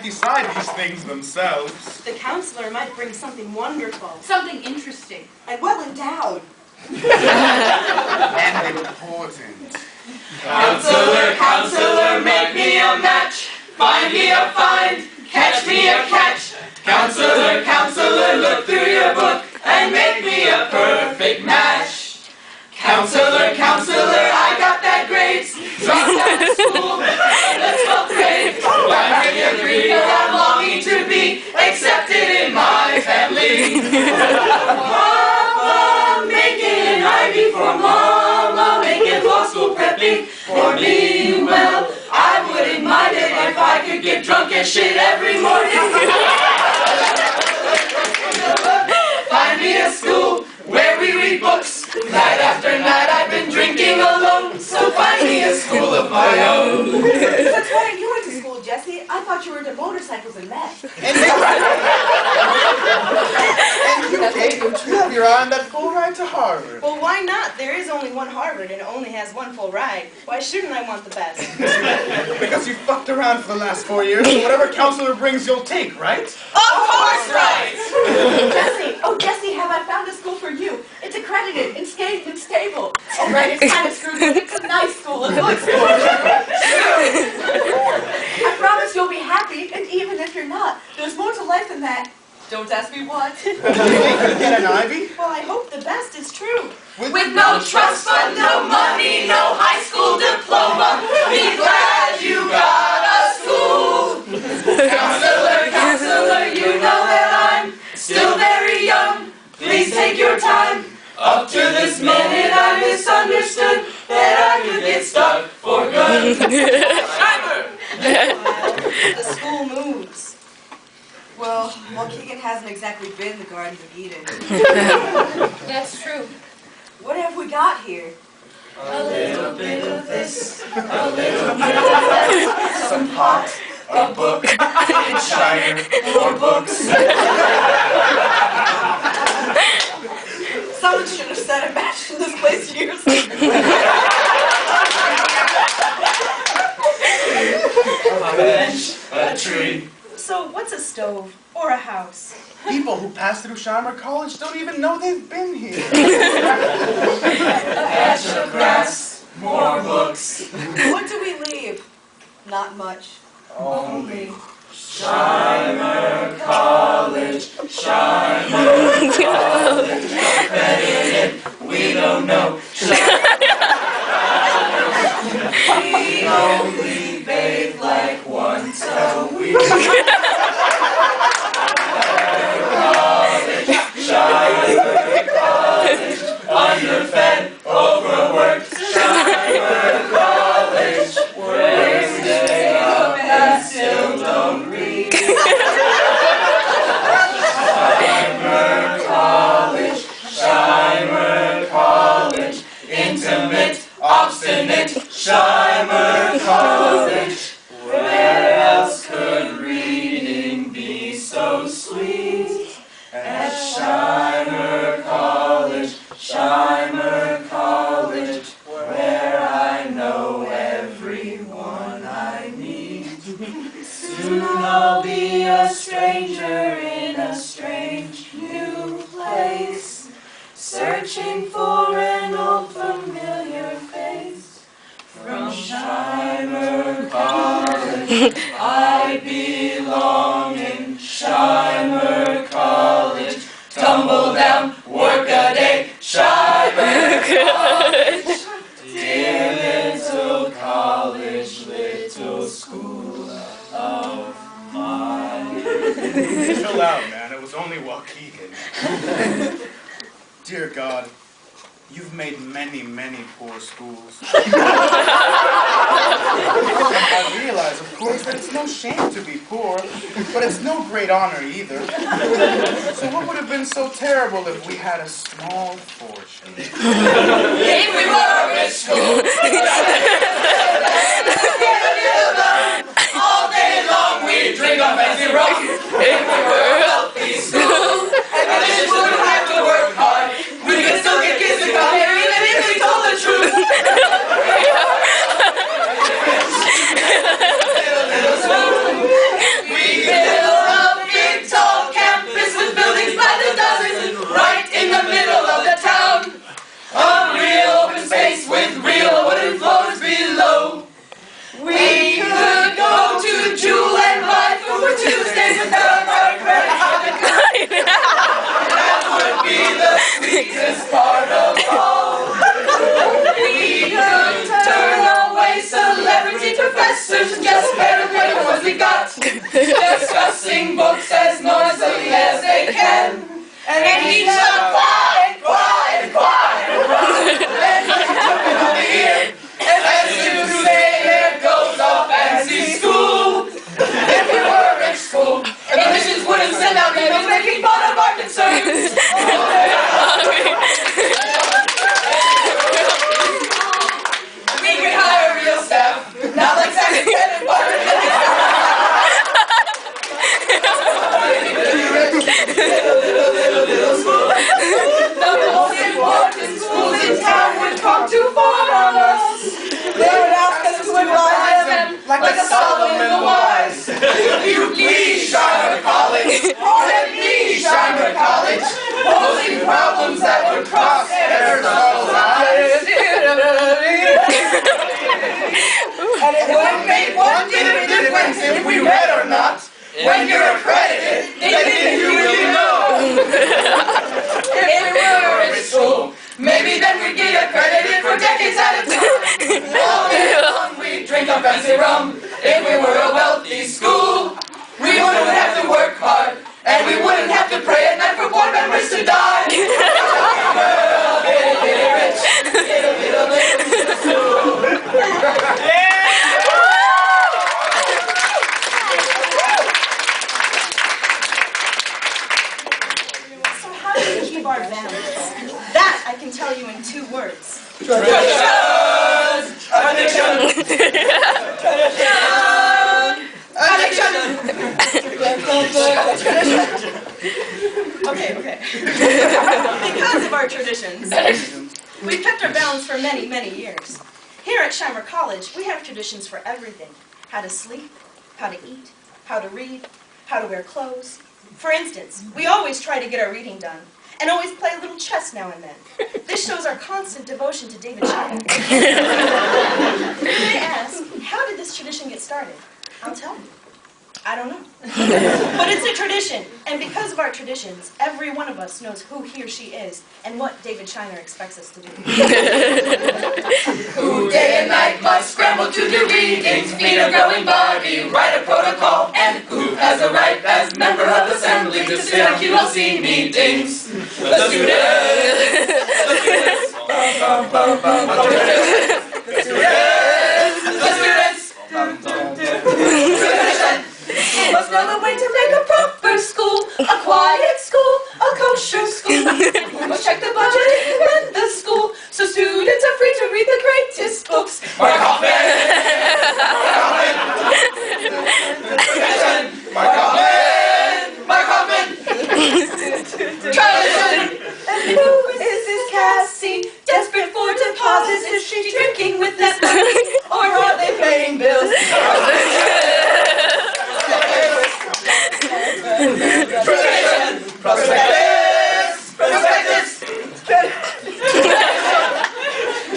can't decide these things themselves. The counselor might bring something wonderful. Something interesting. And well endowed. And important. Counselor, counselor, make me a match. Find me a find, catch me a catch. Counselor, counselor, look through your book and make me a perfect match. Counselor, counselor, I got bad grades. Dropped out of school in the 12th grade. I really agree that I'm longing to be accepted in my family. Mama, making Ivy for Mama, making law school prepping for me. Well, I wouldn't mind it if I could get drunk as shit every morning. Find me a school where we read books. Night after night I've been drinking alone. So find me a school of my own. That's why you went to school, Jesse. I thought you were into motorcycles and meth. And you, Kate, you have your eye on that full ride to Harvard. Well, why not? There is only one Harvard and it only has one full ride. Why shouldn't I want the best? Because you fucked around for the last 4 years, so whatever counselor brings you'll take, right? Of course, right! Jesse, have I found a school for you? It's accredited and stable. Oh, right, it's kind of screwed, but it's a nice school, a good school. I promise you'll be happy, and even if you're not, there's more to life than that. Don't ask me what. Do you think you get an Ivy? Well, I hope the best is true. With no trust fund, no money, no high school diploma, be glad you got a school. Counselor, counselor, you know that I'm still very young. Please take your time. Up to this minute I misunderstood that I could get stuck for good. Shimer! The school moves. Well, Waukegan hasn't exactly been the Garden of Eden. That's true. What have we got here? A little bit of this, a little bit of that, some pot, a book, and Shimer, more books. Someone should have set a match in this place years ago. A bench, a tree. So what's a stove or a house? People who pass through Shimer College don't even know they've been here. A patch of grass, more books. What do we leave? Not much. Only. Shimer College, Shimer College, accredited, we don't know. We only bathe like once a week. Shimer College, underfed, overworked. Shimer College, where we stay up and still don't read. Shimer College, intimate, obstinate. Shimer College, where else could reading be so sweet? At Shimer College, Shimer College, where I know everyone I need. Soon I'll be a stranger in a strange new place, searching for an old familiar face. From Shimer College, I belong in Shimer College. Tumble down, work a day, Shimer College. Dear little college, little school of mine. Chill out, man. It was only Waukegan. Dear God, you've made many, many poor schools. I realize, of course, that it's no shame to be poor, but it's no great honor either. So what would have been so terrible if we had a small fortune? If we were a rich school, all day long we drink a fancy rum. If we were a wealthy school, and the kids wouldn't have to work hard, we could still get kids to come here even if we told the truth. Little school, we Let me, Shimer College, posing problems that would cross Aristotle's eyes. And it wouldn't make one bit of difference if we read or not. When you're accredited, they think you really know. If we were at school, maybe then we'd get accredited for decades at a time. All day long we'd drink a fancy rum. If we were a wealthy school, we wouldn't have to work hard, and we wouldn't have to pray at night for board members to die. Rich, So how do we keep our balance? That I can tell you in 2 words. Okay. Because of our traditions, we've kept our balance for many, many years. Here at Shimer College, we have traditions for everything. How to sleep, how to eat, how to read, how to wear clothes. For instance, we always try to get our reading done, and always play a little chess now and then. This shows our constant devotion to David Shimer. You may ask, how did this tradition get started? I'll tell you. I don't know. But it's a tradition, and because of our traditions, every one of us knows who he or she is and what David Shimer expects us to do. who day and night must scramble to do readings, feed a growing body, write a protocol, and who has a right as member of assembly to sit on QLC meetings. The students Must know the way to make a proper school, a quiet school, a kosher school. We must check the budget and run the school, so students are free to read the greatest books. Mark Hoffman! Tradition! And who is this Cassie, desperate for deposits? Is she drinking with that money, or are they paying bills? Tradition! Prospectus! In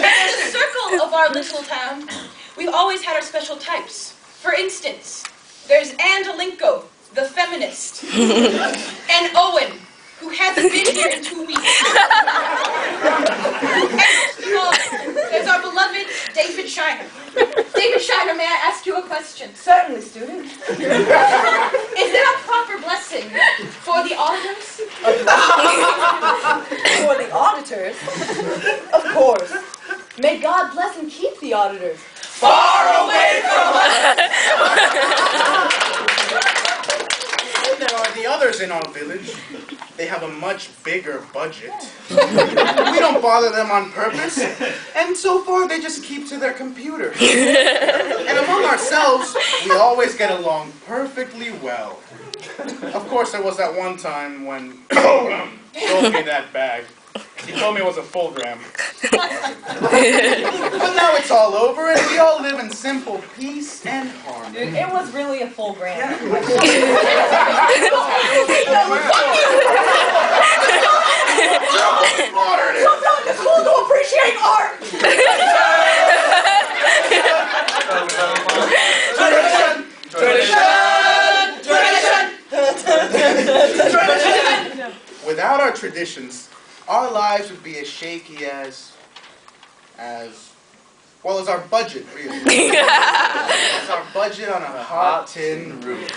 the circle of our little town, we've always had our special types. For instance, there's Angelinko, the feminist, and Owen, who hasn't been here in 2 weeks. And most of all, there's our beloved David Shimer. David Shimer, may I ask you a question? Certainly, student. Is there a proper blessing for the auditors? For the auditors? Of course. May God bless and keep the auditors. Far away from us! There are the others in our village. They have a much bigger budget. We don't bother them on purpose, and so far they just keep to their computers. And among ourselves, we always get along perfectly well. Of course, there was that one time when showed me that bag. He told me it was a full gram. But now it's all over, and we all live in simple peace and harmony. It was really a full gram. Sometimes it's cool to appreciate art. Without our traditions, our lives would be as shaky as well as our budget, really. As our budget on a hot tin roof.